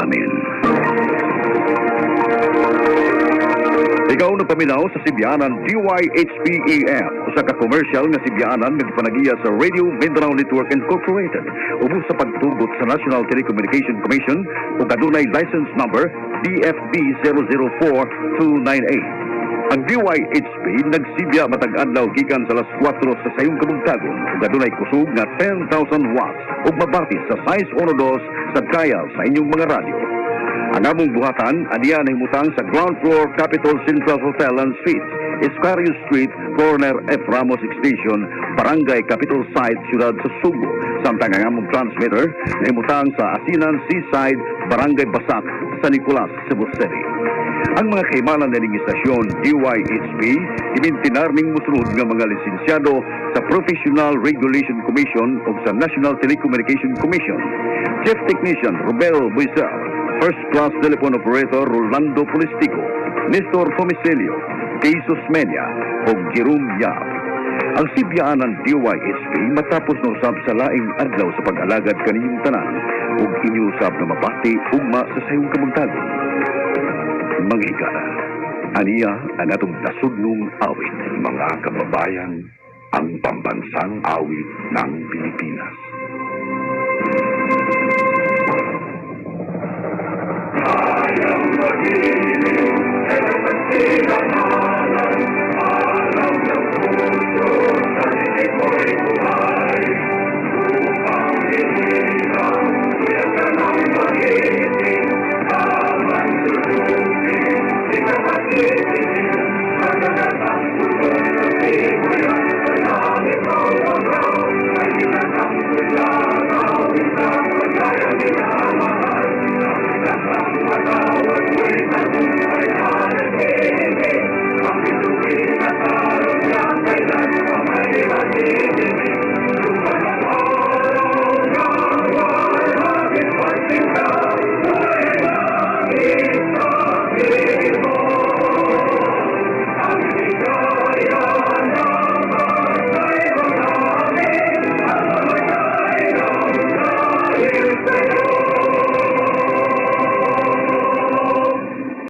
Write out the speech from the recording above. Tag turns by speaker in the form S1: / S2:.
S1: amin. Ikaw na paminaw sa Sibianan DYHP-AM, usa ka commercial nga Sibianan nagpanagiya sa Radio Mindanao Network Incorporated ubos sa pagtugot sa National Telecommunication Commission ug adunay license number DFB 004298. Ang DYHP nagsibya matag adlaw gikan sa alas 4 sa sayong kabugtagon ug adunay kusog nga 10,000 watts ug mabati sa size 12 sa kaya sa inyong mga radyo. Ang among buhatan, aniya na himutang sa ground floor Capitol Central Hotel and Suites, Escario Street, corner F. Ramos Extension, Barangay Capitol Site, Ciudad sa Subo. Samtang ang among transmitter na himutang sa Asinan Seaside, Barangay Basak, San Nicolas, Cebu City. Ang mga kaimanan na ning istasyon DYHP, imintinar ning musunod nga mga lisensyado sa Professional Regulation Commission o sa National Telecommunication Commission. Chief Technician Robel Buisel, First Class Telephone Operator Rolando Polistico, Nestor Tomicelio, Jesus Menia o Jerome Yap. Ang sibyaan ng DYHP matapos na usab sa laing adlaw sa pag-alagad kaninyong tanan ug iniusab na mabati ugma sa sayong kamagtagon. Manghigala, aniya ang atong nasudnong awit.
S2: Mga kababayan, ang pambansang awit ng Pilipinas. Ayang mag-ibig, pinagpagkilamanan, alam ng puso, sa dinig mo'y buhay. Upang hinirang, kuya ka ng mag-ibig, tamang tulungin, pinagpagkilin, magagatang tulong, sabi mo yan, kailangan ikaw araw, ay ginatang tularaw, isang pagkaya minamahal, ang matawag mo'y tagumpay na nag-ibig, ang ituwin at araw niya, kailan pa may mag-ibig.